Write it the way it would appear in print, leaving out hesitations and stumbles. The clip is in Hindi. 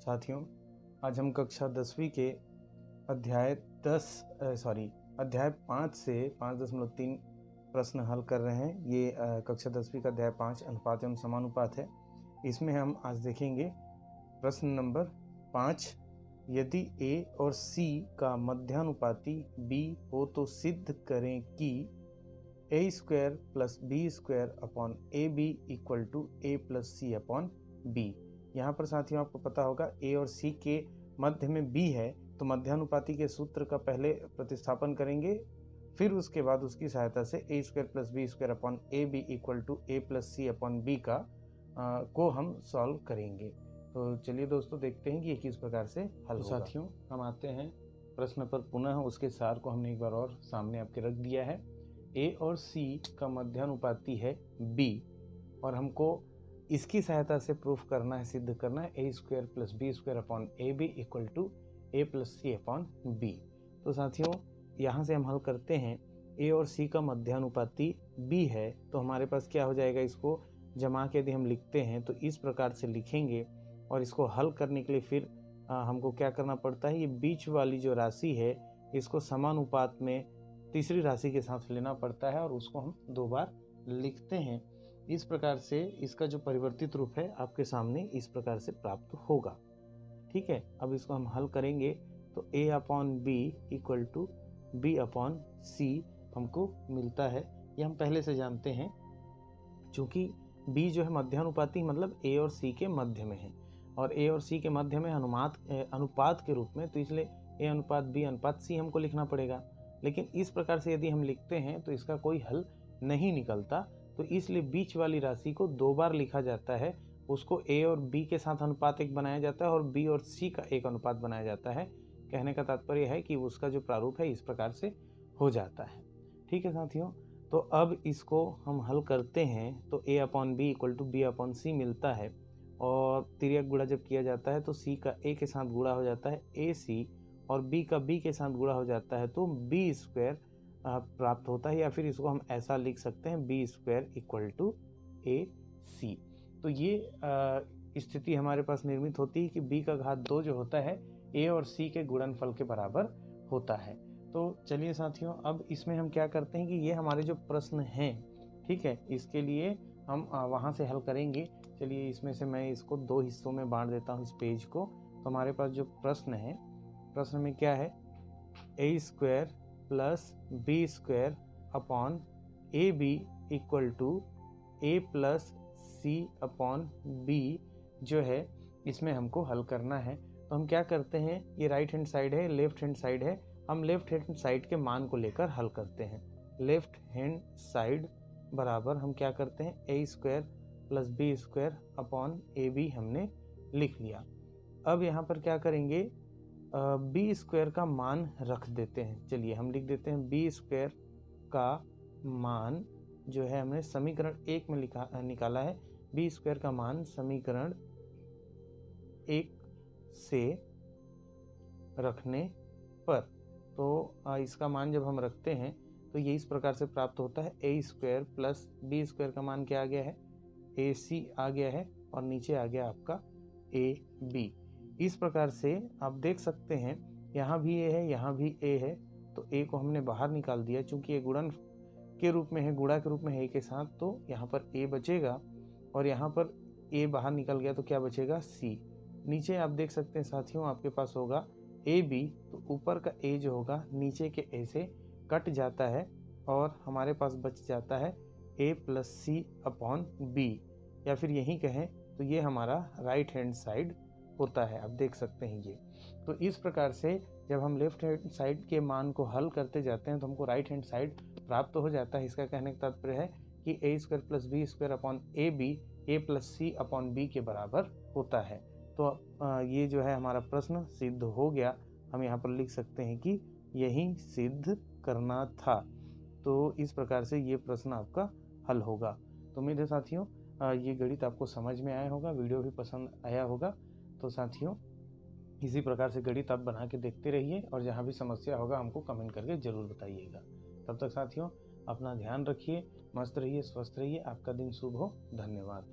साथियों, आज हम कक्षा 10वीं के अध्याय 5 से 5.3 प्रश्न हल कर रहे हैं। ये कक्षा 10वीं का अध्याय 5 अनुपात एवं समानुपात है। इसमें हम आज देखेंगे प्रश्न नंबर 5। यदि A और C का मध्यानुपाती B हो तो सिद्ध करें कि a² + b² upon AB equal to a + c upon b। यहाँ पर साथियों आपको पता होगा A और C के मध्य में B है, तो मध्यानुपाती के सूत्र का पहले प्रतिस्थापन करेंगे, फिर उसके बाद उसकी सहायता से a² + b² upon AB equal to a + c upon b को हम सॉल्व करेंगे। तो चलिए दोस्तों देखते हैं कि ये किस प्रकार से हल होगा। साथियों हम आते हैं प्रश्न पर पुनः, उसके सार को हमने एक बार और सामने आपके रख दिया है। A और C का मध्यानुपाती है B और हमको इसकी सहायता से प्रूफ करना है, सिद्ध करना है a² + b² upon AB equal to a + c upon b। तो साथियों यहाँ से हम हल करते हैं। A और C का मध्यानुपाती B है, तो हमारे पास क्या हो जाएगा, इसको जमा के यदि हम लिखते हैं तो इस प्रकार से लिखेंगे। और इसको हल करने के लिए फिर हमको क्या करना पड़ता है, ये बीच वाली जो राशि है इसको समानुपात में तीसरी राशि के साथ लेना पड़ता है और उसको हम 2 बार लिखते हैं। इस प्रकार से इसका जो परिवर्तित रूप है आपके सामने इस प्रकार से प्राप्त होगा। ठीक है, अब इसको हम हल करेंगे तो a upon b equal to b upon c हमको मिलता है। ये हम पहले से जानते हैं, चूँकि b जो है मध्यानुपाती मतलब a और c के मध्य में है और a और c के मध्य में अनुपात के रूप में, तो इसलिए a अनुपात b अनुपात c हमको लिखना पड़ेगा। लेकिन इस प्रकार से यदि हम लिखते हैं तो इसका कोई हल नहीं निकलता, तो इसलिए बीच वाली राशि को 2 बार लिखा जाता है। उसको a और b के साथ अनुपात 1 बनाया जाता है और b और c का एक अनुपात बनाया जाता है। कहने का तात्पर्य है कि उसका जो प्रारूप है इस प्रकार से हो जाता है। ठीक है साथियों, तो अब इसको हम हल करते हैं तो a upon b equal to b upon c मिलता है और तिर्यक गुणा जब किया जाता है तो c का a के साथ गुणा हो जाता है ac और b का b के साथ गुणा हो जाता है तो b² प्राप्त होता है, या फिर इसको हम ऐसा लिख सकते हैं b² इक्वल टू ac। तो ये स्थिति हमारे पास निर्मित होती है कि b का घात 2 जो होता है a और c के गुणनफल के बराबर होता है। तो चलिए साथियों, अब इसमें हम क्या करते हैं कि ये हमारे जो प्रश्न हैं, ठीक है, इसके लिए हम वहाँ से हल करेंगे। चलिए इसमें से मैं इसको 2 हिस्सों में बांट देता हूँ इस पेज को। तो हमारे पास जो प्रश्न है, प्रश्न में क्या है, a² + b² upon AB equal to a + c upon b जो है इसमें हमको हल करना है। तो हम क्या करते हैं, ये राइट हैंड साइड है, लेफ्ट हैंड साइड है, हम लेफ्ट हैंड साइड के मान को लेकर हल करते हैं। लेफ्ट हैंड साइड बराबर हम क्या करते हैं, a² + b² अपॉन AB हमने लिख लिया। अब यहाँ पर क्या करेंगे, b² का मान रख देते हैं। चलिए हम लिख देते हैं b² का मान जो है हमने समीकरण 1 में निकाला है। b² का मान समीकरण 1 से रखने पर, तो इसका मान जब हम रखते हैं तो ये इस प्रकार से प्राप्त होता है। a² + b² का मान क्या आ गया है, ac आ गया है और नीचे आ गया आपका ab। इस प्रकार से आप देख सकते हैं यहाँ भी a है, यहाँ भी a है, तो a को हमने बाहर निकाल दिया। चूंकि ये गुणन के रूप में है, गुणा के रूप में है a के साथ, तो यहाँ पर a बचेगा और यहाँ पर a बाहर निकल गया तो क्या बचेगा, c। नीचे आप देख सकते हैं साथियों आपके पास होगा ab, तो ऊपर का a जो होगा नीचे के a से कट जाता है और हमारे पास बच जाता है a + c अपॉन b, या फिर यही कहें तो ये हमारा राइट हैंड साइड होता है। आप देख सकते हैं ये। तो इस प्रकार से जब हम लेफ्ट हैंड साइड के मान को हल करते जाते हैं तो हमको राइट हैंड साइड प्राप्त हो जाता है। इसका कहने का तात्पर्य है कि a² + b² upon AB a + c upon b के बराबर होता है। तो ये जो है हमारा प्रश्न सिद्ध हो गया। हम यहाँ पर लिख सकते हैं कि यही सिद्ध करना था। तो इस प्रकार से ये प्रश्न आपका हल होगा। तो उम्मीद है साथियों ये गणित आपको समझ में आया होगा, वीडियो भी पसंद आया होगा। तो साथियों इसी प्रकार से गणित आप बना के देखते रहिए और जहाँ भी समस्या होगा हमको कमेंट करके ज़रूर बताइएगा। तब तक साथियों अपना ध्यान रखिए, मस्त रहिए, स्वस्थ रहिए, आपका दिन शुभ हो। धन्यवाद।